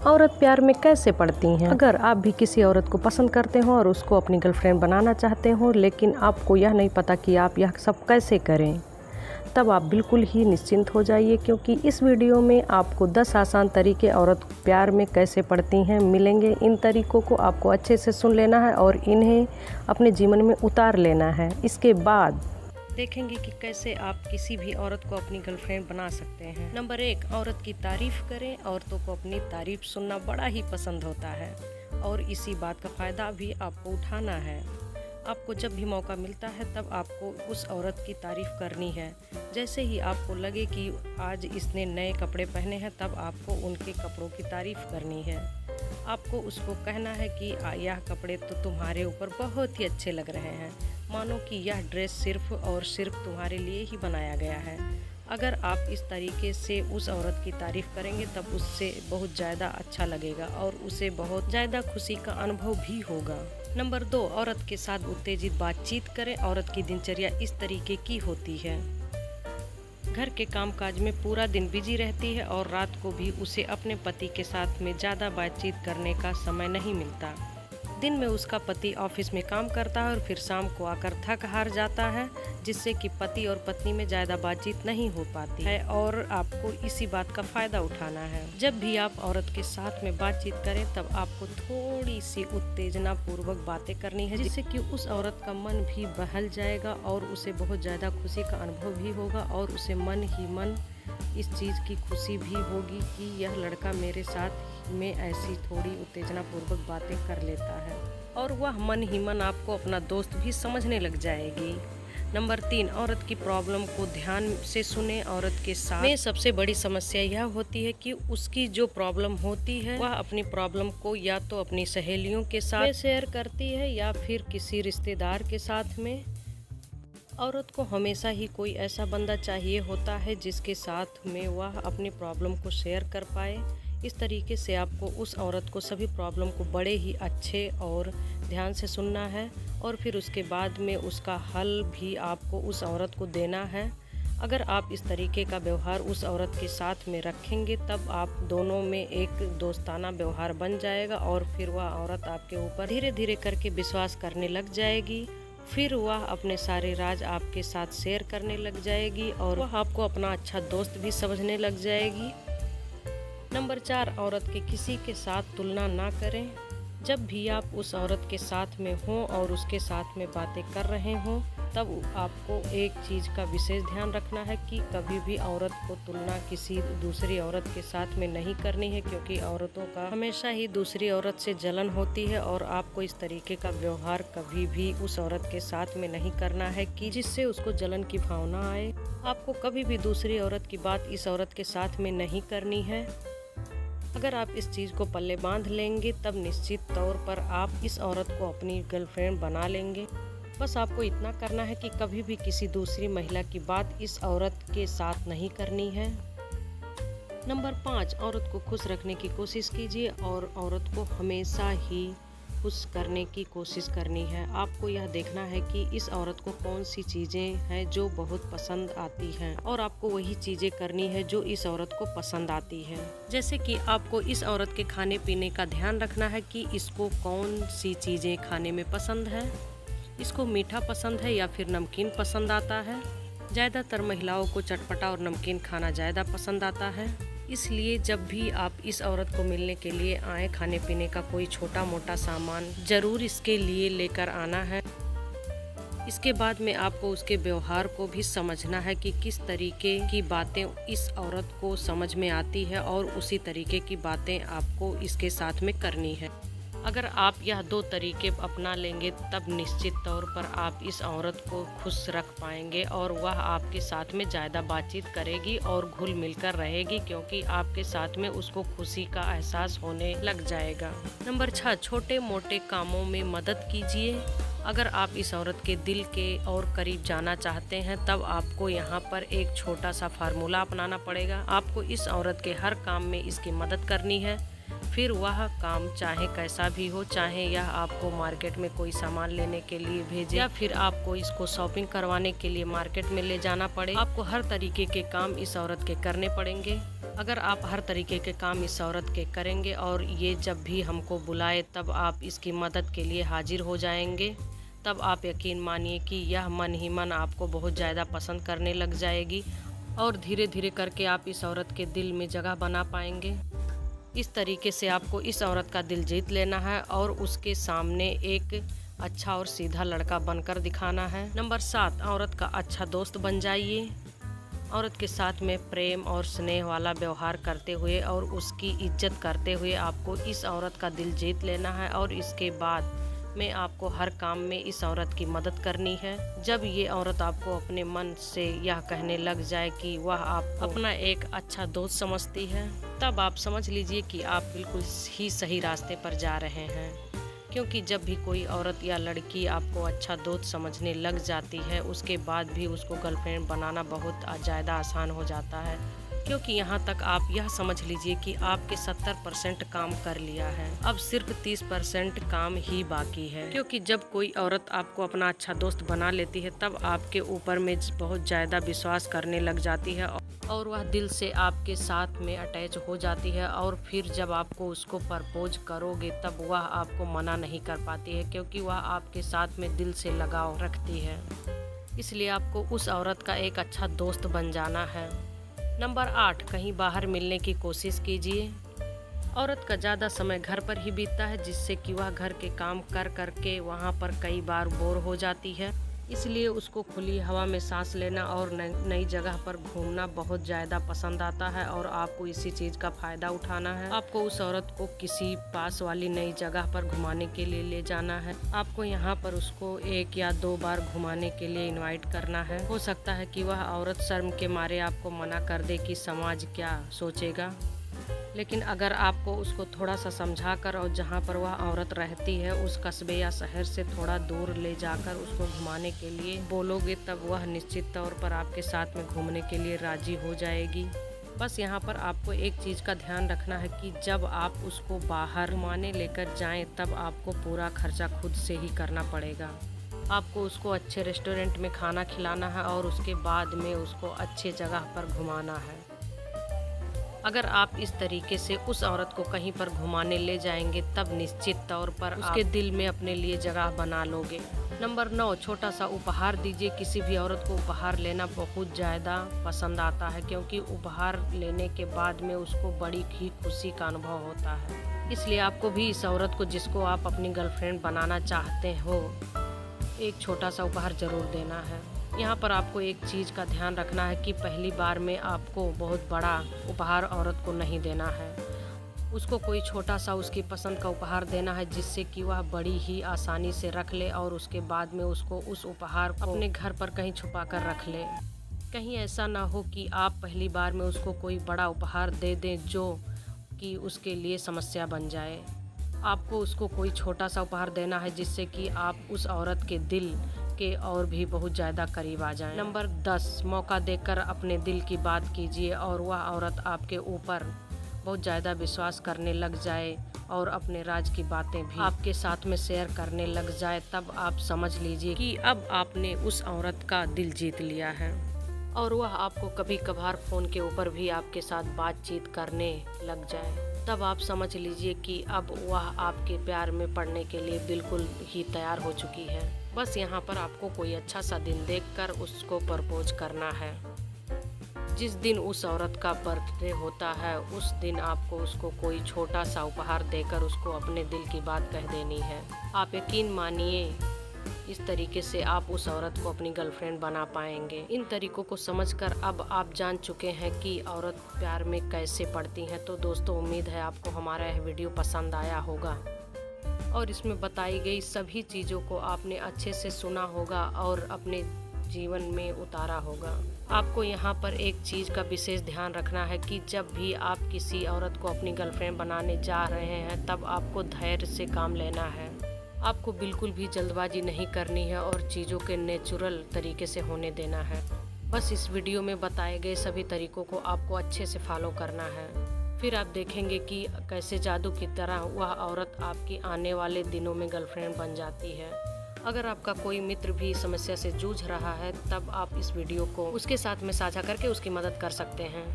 औरत प्यार में कैसे पड़ती हैं। अगर आप भी किसी औरत को पसंद करते हो और उसको अपनी गर्लफ्रेंड बनाना चाहते हो, लेकिन आपको यह नहीं पता कि आप यह सब कैसे करें, तब आप बिल्कुल ही निश्चिंत हो जाइए, क्योंकि इस वीडियो में आपको 10 आसान तरीके औरत प्यार में कैसे पड़ती हैं मिलेंगे। इन तरीकों को आपको अच्छे से सुन लेना है और इन्हें अपने जीवन में उतार लेना है। इसके बाद देखेंगे कि कैसे आप किसी भी औरत को अपनी गर्लफ्रेंड बना सकते हैं। नंबर 1, औरत की तारीफ करें। औरतों को अपनी तारीफ सुनना बड़ा ही पसंद होता है और इसी बात का फ़ायदा भी आपको उठाना है। आपको जब भी मौका मिलता है तब आपको उस औरत की तारीफ करनी है। जैसे ही आपको लगे कि आज इसने नए कपड़े पहने हैं, तब आपको उनके कपड़ों की तारीफ करनी है। आपको उसको कहना है कि यह कपड़े तो तुम्हारे ऊपर बहुत ही अच्छे लग रहे हैं, मानो कि यह ड्रेस सिर्फ और सिर्फ तुम्हारे लिए ही बनाया गया है। अगर आप इस तरीके से उस औरत की तारीफ़ करेंगे तब उससे बहुत ज़्यादा अच्छा लगेगा और उसे बहुत ज़्यादा खुशी का अनुभव भी होगा। नंबर 2, औरत के साथ उत्तेजित बातचीत करें। औरत की दिनचर्या इस तरीके की होती है, घर के कामकाज में पूरा दिन बिजी रहती है और रात को भी उसे अपने पति के साथ में ज़्यादा बातचीत करने का समय नहीं मिलता। दिन में उसका पति ऑफिस में काम करता है और फिर शाम को आकर थक हार जाता है, जिससे कि पति और पत्नी में ज़्यादा बातचीत नहीं हो पाती है और आपको इसी बात का फ़ायदा उठाना है। जब भी आप औरत के साथ में बातचीत करें तब आपको थोड़ी सी उत्तेजना पूर्वक बातें करनी है, जिससे कि उस औरत का मन भी बहल जाएगा और उसे बहुत ज़्यादा खुशी का अनुभव भी होगा और उसे मन ही मन इस चीज़ की खुशी भी होगी कि यह लड़का मेरे साथ में ऐसी थोड़ी उत्तेजना पूर्वक बातें कर लेता है, और वह मन ही मन आपको अपना दोस्त भी समझने लग जाएगी। नंबर 3, औरत की प्रॉब्लम को ध्यान से सुने। औरत के साथ में सबसे बड़ी समस्या यह होती है कि उसकी जो प्रॉब्लम होती है वह अपनी प्रॉब्लम को या तो अपनी सहेलियों के साथ शेयर करती है या फिर किसी रिश्तेदार के साथ में। औरत को हमेशा ही कोई ऐसा बंदा चाहिए होता है जिसके साथ में वह अपनी प्रॉब्लम को शेयर कर पाए। इस तरीके से आपको उस औरत को सभी प्रॉब्लम को बड़े ही अच्छे और ध्यान से सुनना है और फिर उसके बाद में उसका हल भी आपको उस औरत को देना है। अगर आप इस तरीके का व्यवहार उस औरत के साथ में रखेंगे तब आप दोनों में एक दोस्ताना व्यवहार बन जाएगा और फिर वह औरत आपके ऊपर धीरे धीरे करके विश्वास करने लग जाएगी। फिर वह अपने सारे राज आपके साथ शेयर करने लग जाएगी और वह आपको अपना अच्छा दोस्त भी समझने लग जाएगी। नंबर 4, औरत के किसी के साथ तुलना ना करें। जब भी आप उस औरत के साथ में हों और उसके साथ में बातें कर रहे हों, तब आपको एक चीज़ का विशेष ध्यान रखना है कि कभी भी औरत को तुलना किसी दूसरी औरत के साथ में नहीं करनी है, क्योंकि औरतों का हमेशा ही दूसरी औरत से जलन होती है और आपको इस तरीके का व्यवहार कभी भी उस औरत के साथ में नहीं करना है कि जिससे उसको जलन की भावना आए। आपको कभी भी दूसरी औरत की बात इस औरत के साथ में नहीं करनी है। अगर आप इस चीज़ को पल्ले बांध लेंगे तब निश्चित तौर पर आप इस औरत को अपनी गर्लफ्रेंड बना लेंगे। बस आपको इतना करना है कि कभी भी किसी दूसरी महिला की बात इस औरत के साथ नहीं करनी है। नंबर 5, औरत को खुश रखने की कोशिश कीजिए और औरत को हमेशा ही खुश करने की कोशिश करनी है। आपको यह देखना है कि इस औरत को कौन सी चीज़ें हैं जो बहुत पसंद आती हैं और आपको वही चीज़ें करनी है जो इस औरत को पसंद आती है। जैसे कि आपको इस औरत के खाने पीने का ध्यान रखना है कि इसको कौन सी चीज़ें खाने में पसंद है। इसको मीठा पसंद है या फिर नमकीन पसंद आता है। ज़्यादातर महिलाओं को चटपटा और नमकीन खाना ज़्यादा पसंद आता है। इसलिए जब भी आप इस औरत को मिलने के लिए आए, खाने पीने का कोई छोटा मोटा सामान ज़रूर इसके लिए लेकर आना है। इसके बाद में आपको उसके व्यवहार को भी समझना है कि किस तरीके की बातें इस औरत को समझ में आती है और उसी तरीके की बातें आपको इसके साथ में करनी है। अगर आप यह 2 तरीके अपना लेंगे तब निश्चित तौर पर आप इस औरत को खुश रख पाएंगे और वह आपके साथ में ज़्यादा बातचीत करेगी और घुल मिलकर रहेगी, क्योंकि आपके साथ में उसको खुशी का एहसास होने लग जाएगा। नंबर 6, छोटे मोटे कामों में मदद कीजिए। अगर आप इस औरत के दिल के और करीब जाना चाहते हैं तब आपको यहाँ पर एक छोटा सा फार्मूला अपनाना पड़ेगा। आपको इस औरत के हर काम में इसकी मदद करनी है, फिर वह काम चाहे कैसा भी हो, चाहे यह आपको मार्केट में कोई सामान लेने के लिए भेजे या फिर आपको इसको शॉपिंग करवाने के लिए मार्केट में ले जाना पड़े। आपको हर तरीके के काम इस औरत के करने पड़ेंगे। अगर आप हर तरीके के काम इस औरत के करेंगे और ये जब भी हमको बुलाए तब आप इसकी मदद के लिए हाजिर हो जाएंगे, तब आप यकीन मानिए कि यह मन ही मन आपको बहुत ज़्यादा पसंद करने लग जाएगी और धीरे धीरे करके आप इस औरत के दिल में जगह बना पाएंगे। इस तरीके से आपको इस औरत का दिल जीत लेना है और उसके सामने एक अच्छा और सीधा लड़का बनकर दिखाना है। नंबर 7, औरत का अच्छा दोस्त बन जाइए। औरत के साथ में प्रेम और स्नेह वाला व्यवहार करते हुए और उसकी इज्जत करते हुए आपको इस औरत का दिल जीत लेना है और इसके बाद में आपको हर काम में इस औरत की मदद करनी है। जब ये औरत आपको अपने मन से यह कहने लग जाए कि वह आपको अपना एक अच्छा दोस्त समझती है, तब आप समझ लीजिए कि आप बिल्कुल ही सही रास्ते पर जा रहे हैं। क्योंकि जब भी कोई औरत या लड़की आपको अच्छा दोस्त समझने लग जाती है, उसके बाद भी उसको गर्लफ्रेंड बनाना बहुत ज़्यादा आसान हो जाता है। क्योंकि यहाँ तक आप यह समझ लीजिए कि आपके 70% काम कर लिया है, अब सिर्फ 30% काम ही बाकी है। क्योंकि जब कोई औरत आपको अपना अच्छा दोस्त बना लेती है, तब आपके ऊपर में बहुत ज़्यादा विश्वास करने लग जाती है और वह दिल से आपके साथ में अटैच हो जाती है। और फिर जब आपको उसको प्रपोज करोगे तब वह आपको मना नहीं कर पाती है, क्योंकि वह आपके साथ में दिल से लगाव रखती है। इसलिए आपको उस औरत का एक अच्छा दोस्त बन जाना है। नंबर 8, कहीं बाहर मिलने की कोशिश कीजिए। औरत का ज़्यादा समय घर पर ही बीतता है, जिससे कि वह घर के काम कर करके वहाँ पर कई बार बोर हो जाती है। इसलिए उसको खुली हवा में सांस लेना और नई जगह पर घूमना बहुत ज़्यादा पसंद आता है और आपको इसी चीज़ का फ़ायदा उठाना है। आपको उस औरत को किसी पास वाली नई जगह पर घुमाने के लिए ले जाना है। आपको यहाँ पर उसको 1 या 2 बार घुमाने के लिए इनवाइट करना है। हो सकता है कि वह औरत शर्म के मारे आपको मना कर दे कि समाज क्या सोचेगा, लेकिन अगर आपको उसको थोड़ा सा समझाकर और जहाँ पर वह औरत रहती है उस कस्बे या शहर से थोड़ा दूर ले जाकर उसको घुमाने के लिए बोलोगे, तब वह निश्चित तौर पर आपके साथ में घूमने के लिए राजी हो जाएगी। बस यहाँ पर आपको एक चीज़ का ध्यान रखना है कि जब आप उसको बाहर घुमाने लेकर जाएं, तब आपको पूरा खर्चा खुद से ही करना पड़ेगा। आपको उसको अच्छे रेस्टोरेंट में खाना खिलाना है और उसके बाद में उसको अच्छे जगह पर घुमाना है। अगर आप इस तरीके से उस औरत को कहीं पर घुमाने ले जाएंगे, तब निश्चित तौर पर उसके दिल में अपने लिए जगह बना लोगे। नंबर 9, छोटा सा उपहार दीजिए। किसी भी औरत को उपहार लेना बहुत ज़्यादा पसंद आता है, क्योंकि उपहार लेने के बाद में उसको बड़ी ही खुशी का अनुभव होता है। इसलिए आपको भी इस औरत को, जिसको आप अपनी गर्लफ्रेंड बनाना चाहते हो, एक छोटा सा उपहार ज़रूर देना है। यहाँ पर आपको एक चीज़ का ध्यान रखना है कि पहली बार में आपको बहुत बड़ा उपहार औरत को नहीं देना है। उसको कोई छोटा सा उसकी पसंद का उपहार देना है, जिससे कि वह बड़ी ही आसानी से रख ले और उसके बाद में उसको उस उपहार को अपने घर पर कहीं छुपा कर रख ले। कहीं ऐसा ना हो कि आप पहली बार में उसको कोई बड़ा उपहार दे दें जो कि उसके लिए समस्या बन जाए। आपको उसको कोई छोटा सा उपहार देना है, जिससे कि आप उस औरत के दिल के और भी बहुत ज़्यादा करीब आ जाएं। नंबर 10, मौका देकर अपने दिल की बात कीजिए और वह औरत आपके ऊपर बहुत ज़्यादा विश्वास करने लग जाए और अपने राज की बातें भी आपके साथ में शेयर करने लग जाए, तब आप समझ लीजिए कि अब आपने उस औरत का दिल जीत लिया है। और वह आपको कभी कभार फ़ोन के ऊपर भी आपके साथ बातचीत करने लग जाए, तब आप समझ लीजिए कि अब वह आपके प्यार में पड़ने के लिए बिल्कुल ही तैयार हो चुकी है। बस यहाँ पर आपको कोई अच्छा सा दिन देखकर उसको प्रपोज करना है। जिस दिन उस औरत का बर्थडे होता है, उस दिन आपको उसको कोई छोटा सा उपहार देकर उसको अपने दिल की बात कह देनी है। आप यकीन मानिए, इस तरीके से आप उस औरत को अपनी गर्लफ्रेंड बना पाएंगे। इन तरीकों को समझकर अब आप जान चुके हैं कि औरत प्यार में कैसे पड़ती हैं। तो दोस्तों, उम्मीद है आपको हमारा यह वीडियो पसंद आया होगा और इसमें बताई गई सभी चीज़ों को आपने अच्छे से सुना होगा और अपने जीवन में उतारा होगा। आपको यहाँ पर एक चीज़ का विशेष ध्यान रखना है कि जब भी आप किसी औरत को अपनी गर्लफ्रेंड बनाने जा रहे हैं, तब आपको धैर्य से काम लेना है। आपको बिल्कुल भी जल्दबाजी नहीं करनी है और चीज़ों के नेचुरल तरीके से होने देना है। बस इस वीडियो में बताए गए सभी तरीकों को आपको अच्छे से फॉलो करना है। फिर आप देखेंगे कि कैसे जादू की तरह वह औरत आपकी आने वाले दिनों में गर्लफ्रेंड बन जाती है। अगर आपका कोई मित्र भी समस्या से जूझ रहा है, तब आप इस वीडियो को उसके साथ में साझा करके उसकी मदद कर सकते हैं।